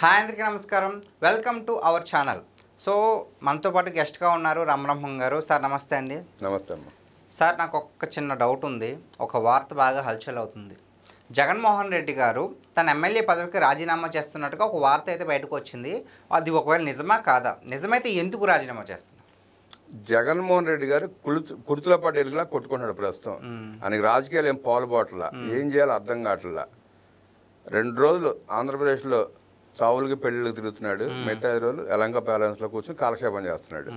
Hi అందరికీ నమస్కారం. Welcome to our channel. So మనతో పాటు గెస్ట్గా ఉన్నారు రామబ్రహ్మం గారు. సార్ నమస్తే అండి. నమస్తే అమ్మ. సార్ నాకు ఒక చిన్న డౌట్ ఉంది. ఒక వార్త బాగా హల్చల్ అవుతుంది. జగన్మోహన్ రెడ్డి గారు తన ఎమ్మెల్యే పదవికి రాజీనామా చేస్తున్నట్టుగా ఒక వార్త అయితే బయటకు వచ్చింది. అది ఒకవేళ నిజమా కాదా? నిజమైతే ఎందుకు రాజీనామా చేస్తున్నారు? జగన్మోహన్ రెడ్డి గారు కుర్తుల పడేలా కొట్టుకుంటున్నాడు ప్రస్తుతం. ఆయనకి రాజకీయాలు ఏం పాలుబాట్ల, ఏం చేయాలో అర్థం కావట్లా. 2 రోజులు ఆంధ్రప్రదేశ్లో చావులకి పెళ్ళిళ్ళకి తిరుగుతున్నాడు, మిగతా 5 రోజులు ఎలంక ప్యాలెన్స్లో కూర్చొని కాలక్షేపం చేస్తున్నాడు.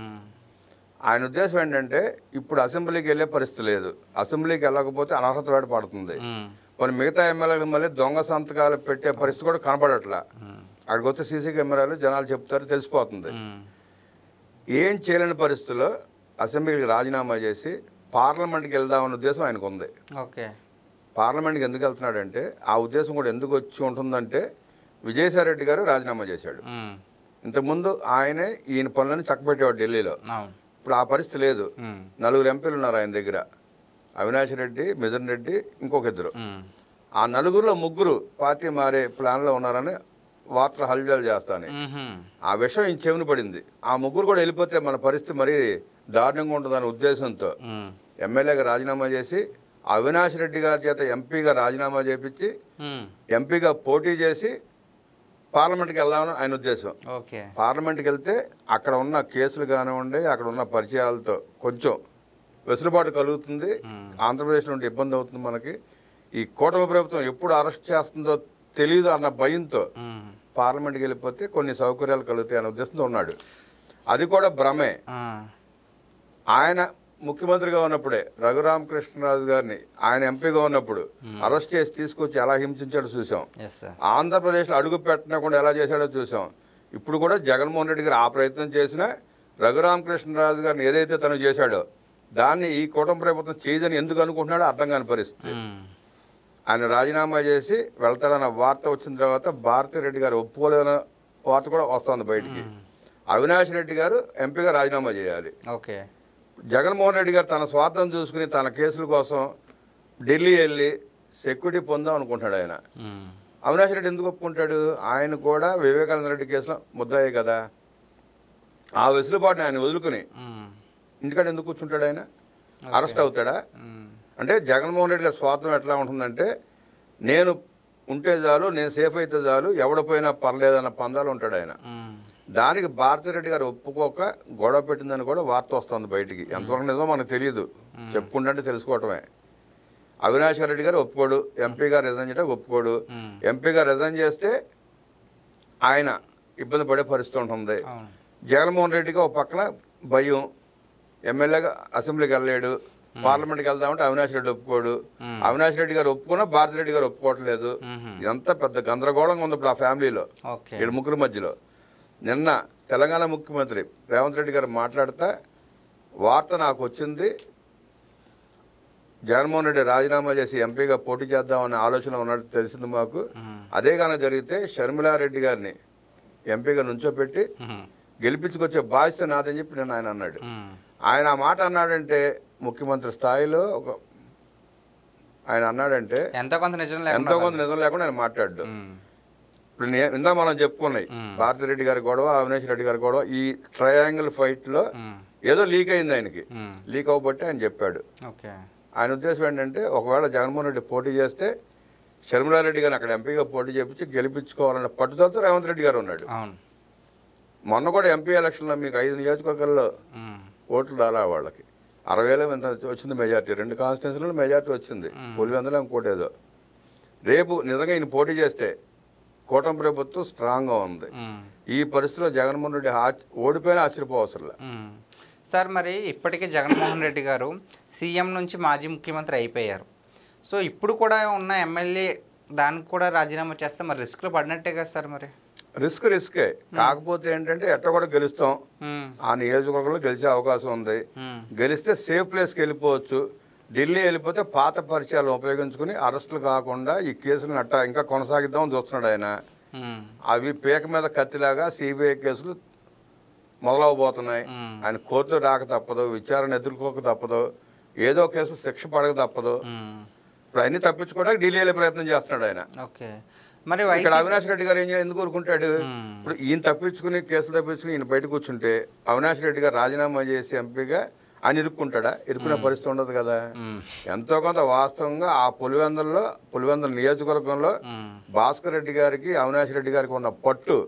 ఆయన ఉద్దేశం ఏంటంటే ఇప్పుడు అసెంబ్లీకి వెళ్ళే పరిస్థితి లేదు, అసెంబ్లీకి వెళ్ళకపోతే అనర్హత వేట పడుతుంది. కొన్ని మిగతా ఎమ్మెల్యేలు మళ్ళీ దొంగ సంతకాలు పెట్టే పరిస్థితి కూడా కనపడట్లా. అక్కడికి వస్తే సీసీ కెమెరాలు జనాలు చెప్తారు, తెలిసిపోతుంది. ఏం చేయలేని పరిస్థితుల్లో అసెంబ్లీకి రాజీనామా చేసి పార్లమెంట్కి వెళ్దామన్న ఉద్దేశం ఆయనకు ఉంది. ఓకే, పార్లమెంట్కి ఎందుకు వెళ్తున్నాడంటే ఆ ఉద్దేశం కూడా ఎందుకు వచ్చి ఉంటుందంటే విజయసాయి రెడ్డి గారు రాజీనామా చేశాడు. ఇంతకుముందు ఆయనే ఈయన పనులను చక్కబెట్టేవాడు ఢిల్లీలో. ఇప్పుడు ఆ పరిస్థితి లేదు. 4 ఎంపీలు ఉన్నారు ఆయన దగ్గర, అవినాష్ రెడ్డి, మిథున్ రెడ్డి, ఇంకొక 2. ఆ 4గురిలో 3 పార్టీ మారే ప్లాన్లో ఉన్నారని వార్తలు హల్చల్ చేస్తాను. ఆ విషయం ఈయన చెవిన పడింది. ఆ 3 కూడా వెళ్ళిపోతే మన పరిస్థితి మరీ దారుణంగా ఉంటుందనే ఉద్దేశంతో ఎమ్మెల్యేగా రాజీనామా చేసి అవినాష్ రెడ్డి గారి చేత ఎంపీగా రాజీనామా చేపించి ఎంపీగా పోటీ చేసి పార్లమెంట్కి వెళ్దామని ఆయన ఉద్దేశం. పార్లమెంట్కి వెళ్తే అక్కడ ఉన్న కేసులు కానివ్వండి, అక్కడ ఉన్న పరిచయాలతో కొంచెం వెసులుబాటు కలుగుతుంది. ఆంధ్రప్రదేశ్ నుండి ఇబ్బంది అవుతుంది మనకి. ఈ కూటమి ప్రభుత్వం ఎప్పుడు అరెస్ట్ చేస్తుందో తెలియదు అన్న భయంతో పార్లమెంట్కి వెళ్ళిపోతే కొన్ని సౌకర్యాలు కలుగుతాయి అనే ఉద్దేశంతో ఉన్నాడు. అది కూడా భ్రమే. ఆయన ముఖ్యమంత్రిగా ఉన్నప్పుడే రఘురామకృష్ణరాజు గారిని ఆయన ఎంపీగా ఉన్నప్పుడు అరెస్ట్ చేసి తీసుకొచ్చి ఎలా హింసించాడో చూసాం. ఆంధ్రప్రదేశ్లో అడుగు పెట్టకుండా ఎలా చేశాడో చూసాం. ఇప్పుడు కూడా జగన్మోహన్ రెడ్డి గారు ఆ ప్రయత్నం చేసినా రఘురామకృష్ణరాజు గారిని ఏదైతే తను చేశాడో దాన్ని ఈ కూటమి ప్రభుత్వం చేయదని ఎందుకు అనుకుంటున్నాడో అర్థం కాని పరిస్థితి. ఆయన రాజీనామా చేసి వెళ్తాడన్న వార్త వచ్చిన తర్వాత భారతిరెడ్డి గారు ఒప్పుకోలేదన్న వార్త కూడా వస్తుంది బయటికి. అవినాష్ రెడ్డి గారు ఎంపీగా రాజీనామా చేయాలి. ఓకే, జగన్మోహన్ రెడ్డి గారు తన స్వార్థం చూసుకుని తన కేసుల కోసం ఢిల్లీ వెళ్ళి సెక్యూరిటీ పొందాం అనుకుంటాడు ఆయన. అవినాష్ రెడ్డి ఎందుకు ఒప్పుకుంటాడు? ఆయన కూడా వివేకానంద రెడ్డి కేసులో ముద్దాయి కదా. ఆ వెసులుబాటుని ఆయన వదులుకుని ఇంటికాడ ఎందుకు కూర్చుంటాడు? ఆయన అరెస్ట్ అవుతాడా? అంటే జగన్మోహన్ రెడ్డి గారి స్వార్థం ఎట్లా ఉంటుందంటే నేను ఉంటే చాలు, నేను సేఫ్ అయితే చాలు, ఎవడిపోయినా పర్లేదన్న పందాలు ఉంటాడు ఆయన. దానికి భారతిరెడ్డి గారు ఒప్పుకోక గొడవ పెట్టిందని కూడా వార్త వస్తుంది బయటికి. ఎంతవరకు నిజమో మనకు తెలియదు, చెప్పుకుంటే తెలుసుకోవటమే. అవినాష్ రెడ్డి గారు ఒప్పుకోడు, ఎంపీగా రిజైన్ చేయడం ఒప్పుకోడు. ఎంపీగా రిజైన్ చేస్తే ఆయన ఇబ్బంది పడే పరిస్థితి ఉంటుంది. జగన్మోహన్ రెడ్డికి ఒక పక్కన భయం, ఎమ్మెల్యేగా అసెంబ్లీకి వెళ్ళలేడు, పార్లమెంట్కి వెళ్దామంటే అవినాష్ రెడ్డి ఒప్పుకోడు. అవినాష్ రెడ్డి గారు ఒప్పుకున్నా భారతిరెడ్డి గారు ఒప్పుకోవట్లేదు. ఇదంతా పెద్ద గందరగోళంగా ఉంది ఇప్పుడు ఆ ఫ్యామిలీలో, వీళ్ళ 3 మధ్యలో. నిన్న తెలంగాణ ముఖ్యమంత్రి రేవంత్ రెడ్డి గారు మాట్లాడుతూ వార్త నాకు వచ్చింది, జగన్మోహన్ రెడ్డి రాజీనామా చేసి ఎంపీగా పోటీ చేద్దామనే ఆలోచన ఉన్నట్టు తెలిసింది మాకు. అదే కానీ జరిగితే షర్మిలారెడ్డి గారిని ఎంపీగా నుంచోపెట్టి గెలిపించుకొచ్చే బాధ్యత నాదని చెప్పి నేను ఆయన అన్నాడు. ఆయన ఆ మాట అన్నాడంటే ముఖ్యమంత్రి స్థాయిలో ఆయన అన్నాడంటే ఎంతో కొంత నిజం లేకుండా ఆయన మాట్లాడు. ఇప్పుడు ఇందా మనం చెప్పుకున్నాయి భారతిరెడ్డి గారి గొడవ, అవినాష్ రెడ్డి గారి గొడవ, ఈ ట్రయాంగిల్ ఫైట్లో ఏదో లీక్ అయింది ఆయనకి. లీక్ అవ్వబట్టి ఆయన చెప్పాడు. ఆయన ఉద్దేశం ఏంటంటే ఒకవేళ జగన్మోహన్ రెడ్డి పోటీ చేస్తే షర్మిలారెడ్డి గారిని అక్కడ ఎంపీగా పోటీ చేపించి గెలిపించుకోవాలన్న పట్టుదలతో రేవంత్ రెడ్డి గారు ఉన్నాడు. మొన్న కూడా ఎంపీ ఎలక్షన్లో మీకు 5 నియోజకవర్గాల్లో ఓట్లు రాలా వాళ్ళకి, 60,000 ఎంత వచ్చింది మెజార్టీ. 2 కాన్స్టిట్యున్సీలో మెజార్టీ వచ్చింది, 1,000 ఇంకోటి ఏదో. రేపు నిజంగా ఈయన పోటీ చేస్తే కూటమి ప్రభుత్వం స్ట్రాంగ్గా ఉంది. ఈ పరిస్థితిలో జగన్మోహన్ రెడ్డి ఓడిపోయినా ఆశ్చర్యపోవసరం. సార్ మరి ఇప్పటికే జగన్మోహన్ రెడ్డి గారు సీఎం నుంచి మాజీ ముఖ్యమంత్రి అయిపోయారు. సో ఇప్పుడు కూడా ఉన్న ఎమ్మెల్యే దానికి కూడా రాజీనామా చేస్తే మరి రిస్క్లో పడినట్టే కదా సార్? మరి రిస్కే. కాకపోతే ఏంటంటే ఎట్లా కూడా గెలుస్తాం, ఆ నియోజకవర్గంలో గెలిచే అవకాశం ఉంది. గెలిస్తే సేఫ్ ప్లేస్కి వెళ్ళిపోవచ్చు. ఢిల్లీ వెళ్ళిపోతే పాత పరిచయాలు ఉపయోగించుకుని అరెస్టులు కాకుండా ఈ కేసులను అట్టా ఇంకా కొనసాగిద్దామని చూస్తున్నాడు ఆయన. అవి పీక మీద కత్తిలాగా సిబిఐ కేసులు మొదలవబోతున్నాయి. ఆయన కోర్టులో రాక తప్పదు, విచారణ ఎదుర్కోక తప్పదు, ఏదో కేసు శిక్ష పడక తప్పదు. ఇప్పుడు అన్ని తప్పించుకోవడానికి ఢిల్లీ వెళ్ళే ప్రయత్నం చేస్తున్నాడు ఆయన. ఓకే, మరి ఇక్కడ అవినాష్ రెడ్డి గారు ఎందుకు ఊరుకుంటాడు? ఇప్పుడు ఈయన తప్పించుకుని కేసులు తప్పించుకుని ఈయన బయట కూర్చుంటే అవినాష్ రెడ్డి గారు రాజీనామా చేసి ఎంపీగా ఆయన ఇరుక్కుంటాడా? ఇరుక్కునే పరిస్థితి ఉండదు కదా. ఎంతో కొంత వాస్తవంగా ఆ పులివెందుల నియోజకవర్గంలో భాస్కర్ రెడ్డి గారికి అవినాష్ రెడ్డి గారికి ఉన్న పట్టు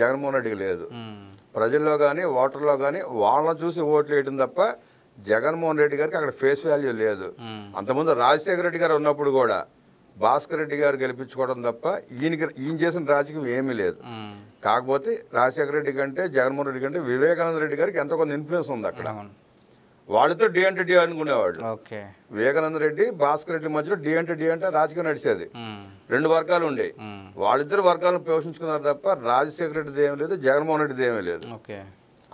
జగన్మోహన్ రెడ్డికి లేదు. ప్రజల్లో కానీ ఓటర్లో కానీ వాళ్ళని చూసి ఓట్లు వేయడం తప్ప జగన్మోహన్ రెడ్డి గారికి అక్కడ ఫేస్ వాల్యూ లేదు. అంతకుముందు రాజశేఖర రెడ్డి గారు ఉన్నప్పుడు కూడా భాస్కర్ రెడ్డి గారు గెలిపించుకోవడం తప్ప ఈయన చేసిన రాజకీయం ఏమీ లేదు. కాకపోతే రాజశేఖర రెడ్డి కంటే జగన్మోహన్ రెడ్డి కంటే వివేకానంద రెడ్డి గారికి ఎంతో కొంత ఇన్ఫ్లుయెన్స్ ఉంది అక్కడ. వాళ్ళతో డి అంటే డి అనుకునేవాళ్ళు. వివేకానంద రెడ్డి భాస్కర్ రెడ్డి మధ్యలో డి అంటే రాజకీయం నడిచేది. రెండు వర్గాలు ఉండేవి. వాళ్ళిద్దరు వర్గాలను పోషించుకున్నారు తప్ప రాజశేఖర రెడ్డిది ఏమీ లేదు, జగన్మోహన్ రెడ్డిది ఏమీ లేదు.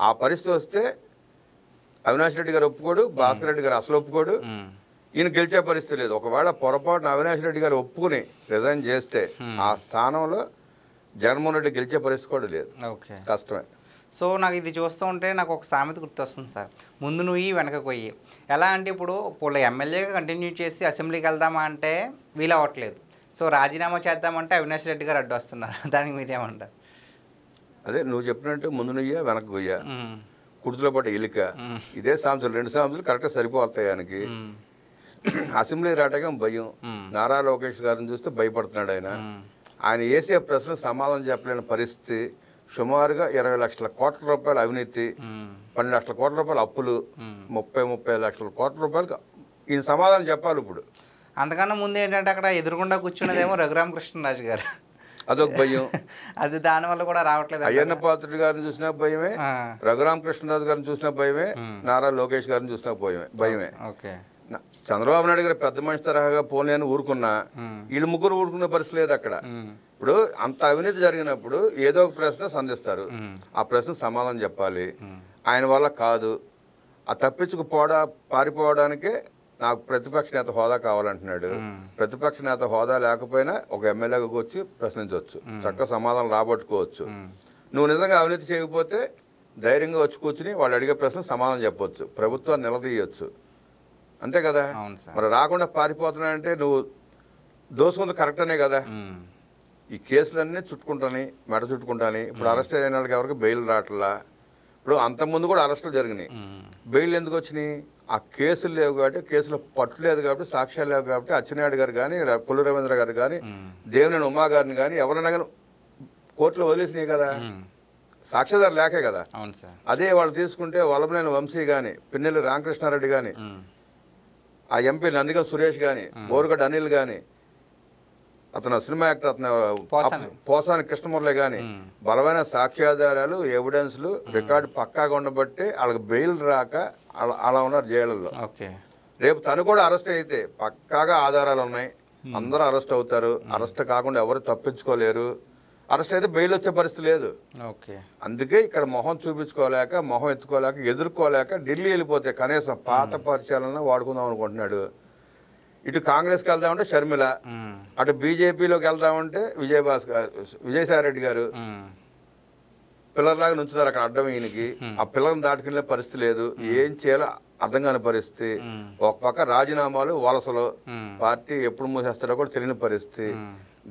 ఆ పరిస్థితి వస్తే అవినాష్ రెడ్డి గారు ఒప్పుకోడు, భాస్కర్ రెడ్డి గారు అసలు ఒప్పుకోడు, ఈయన గెలిచే పరిస్థితి లేదు. ఒకవేళ పొరపాటున అవినాష్ రెడ్డి గారు ఒప్పుకుని రిజైన్ చేస్తే ఆ స్థానంలో జగన్మోహన్ రెడ్డి గెలిచే పరిస్థితి కూడా లేదు. కష్టమే. సో నాకు ఇది చూస్తూ ఉంటే నాకు ఒక సామెత గుర్తొస్తుంది సార్, ముందు నువ్వు వెనక కొయ్యి. ఎలా అంటే ఇప్పుడు ఎమ్మెల్యేగా కంటిన్యూ చేసి అసెంబ్లీకి వెళ్దామా అంటే వీలు అవ్వట్లేదు. సో రాజీనామా చేద్దామంటే అవినాష్ రెడ్డి గారు అడ్డు వస్తున్నారు. దానికి మీరేమంటారు? అదే నువ్వు చెప్పినట్టు ముందు నుయ్య వెనక కొయ్య, కుర్తులో పాటు ఎలిక, ఇదే సామెతలు. రెండు సామెతలు కరెక్ట్గా సరిపోతాయి. ఆయనకి అసెంబ్లీ రావటం భయం. నారా లోకేష్ గారిని చూస్తే భయపడుతున్నాడు ఆయన. ఆయన వేసే ప్రశ్నలు సమాధానం చెప్పలేని పరిస్థితి. సుమారుగా 20 లక్షల కోట్ల రూపాయల అవినీతి, 12 లక్షల కోట్ల రూపాయల అప్పులు, 30 లక్షల కోట్ల రూపాయలు ఈయన సమాధానం చెప్పాలి. ఇప్పుడు అంతకన్నా ముందు ఏంటంటే అక్కడ ఎదురుగుండా కూర్చున్నదేమో రఘురామ కృష్ణరాజు గారు, అదొక భయం. అది దానివల్ల కూడా రావట్లేదు. అయ్యన్న పాత్రుడు గారిని చూసినా భయమే, రఘురామ కృష్ణరాజు గారిని చూసినా భయమే, నారా లోకేష్ గారిని చూసినా భయమే. చంద్రబాబు నాయుడు గారు పెద్ద మనిషి తరహాగా పోలేని ఊరుకున్నా వీళ్ళు ముగ్గురు ఊరుకునే పరిస్థితి లేదు అక్కడ. ఇప్పుడు అంత అవినీతి జరిగినప్పుడు ఏదో ఒక ప్రశ్న సంధిస్తారు. ఆ ప్రశ్న సమాధానం చెప్పాలి. ఆయన వల్ల కాదు, ఆ పారిపోవడానికే నాకు ప్రతిపక్ష నేత హోదా కావాలంటున్నాడు. ప్రతిపక్ష నేత హోదా లేకపోయినా ఒక ఎమ్మెల్యేగా వచ్చి ప్రశ్నించవచ్చు, చక్కగా సమాధానం రాబట్టుకోవచ్చు. నువ్వు నిజంగా అవినీతి చేయకపోతే ధైర్యంగా వచ్చి కూర్చుని వాళ్ళు అడిగే ప్రశ్న సమాధానం చెప్పొచ్చు, ప్రభుత్వాన్ని నిలదీయొచ్చు. అంతే కదా. మరి రాకుండా పారిపోతున్నాయంటే నువ్వు దోసుకుంది కరెక్ట్ అనే కదా. ఈ కేసులన్నీ మెడ చుట్టుకుంటాని. ఇప్పుడు అరెస్ట్ అయిన వాళ్ళకి ఎవరికి బెయిల్ రావట్లా. ఇప్పుడు అంతకుముందు కూడా అరెస్టులు జరిగినాయి. బెయిల్ ఎందుకు వచ్చినాయి? ఆ కేసులు లేవు కాబట్టి, కేసులో పట్టు లేదు కాబట్టి, సాక్ష్యాలు లేవు కాబట్టి అచ్చెన్నాయుడు గారు కానీ, కొల్లు రవీంద్ర గారు కానీ, దేవినేని ఉమా గారిని కానీ ఎవరైనా కానీ కోర్టులో వదిలేసినాయి కదా, సాక్ష్యాధారం లేకే కదా. అదే వాళ్ళు తీసుకుంటే వల్లభనేని వంశీ కానీ, పిన్నెల్లి రామకృష్ణారెడ్డి కానీ, ఆ ఎంపీ నందిగా సురేష్ కానీ, బోరుగడ్డ అనిల్ కానీ, అతను సినిమా యాక్టర్ అతను పోసాని కృష్ణమురళి కానీ, బలమైన సాక్ష్యాధారాలు, ఎవిడెన్స్లు, రికార్డు పక్కాగా ఉండబట్టి వాళ్ళకి బెయిల్ రాక అలా ఉన్నారు జైళ్ళల్లో. రేపు తను కూడా అరెస్ట్ అయితే పక్కాగా ఆధారాలు ఉన్నాయి, అందరూ అరెస్ట్ అవుతారు. అరెస్ట్ కాకుండా ఎవరు తప్పించుకోలేరు. అరెస్ట్ అయితే బెయిల్ వచ్చే పరిస్థితి లేదు. అందుకే ఇక్కడ మొహం చూపించుకోలేక, మొహం ఎత్తుకోలేక, ఎదుర్కోలేక ఢిల్లీ వెళ్ళిపోతే కనీసం పాత పరిచయాలను వాడుకుందాం అనుకుంటున్నాడు. ఇటు కాంగ్రెస్కి వెళ్దామంటే షర్మిల, అటు బీజేపీలోకి వెళ్దామంటే విజయసాయి రెడ్డి గారు పిల్లర్లాగా నుంచున్నారు అక్కడ అడ్డం. ఈయనకి ఆ పిల్లర్ని దాటుకునే పరిస్థితి లేదు. ఏం చేయాలో అర్థం కాని పరిస్థితి. ఒక పక్క రాజీనామాలు, వలసలు, పార్టీ ఎప్పుడు మూసేస్తాడో కూడా తెలియని పరిస్థితి.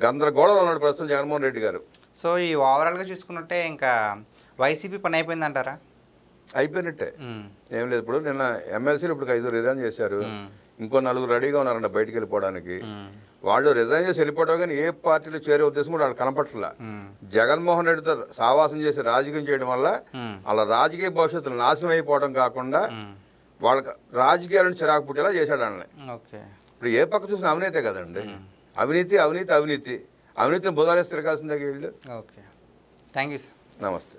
గందరగోళంలో ఉన్నాడు ప్రస్తుతం జగన్మోహన్ రెడ్డి గారు. సో ఈ ఓవరాల్గా చూసుకున్నట్టే ఇంకా వైసీపీ పని అయిపోయిందంటారా? అయిపోయినట్టే, ఏం లేదు. ఇప్పుడు నిన్న ఎమ్మెల్సీలు ఇప్పుడు 5 రిజైన్ చేశారు. ఇంకో 4 రెడీగా ఉన్నారంట బయటికి వెళ్ళిపోవడానికి. వాళ్ళు రిజైన్ చేసి వెళ్ళిపోవడం కానీ ఏ పార్టీలో చేరే ఉద్దేశం కూడా వాళ్ళు కనపట్లా. జగన్మోహన్ రెడ్డితో సావాసం చేసి రాజకీయం చేయడం వల్ల వాళ్ళ రాజకీయ భవిష్యత్తులు నాశనం అయిపోవడం కాకుండా వాళ్ళకి రాజకీయాలను చిరాకు పుట్టేలా చేశాడు వాళ్ళని. ఇప్పుడు ఏ పక్క చూసిన అవినీతే కదండి. అవినీతి అవినీతి అవినీతి అవినీతిని బుధాలేసి తిరగాల్సిందే వీళ్ళు. Thank you sir. నమస్తే.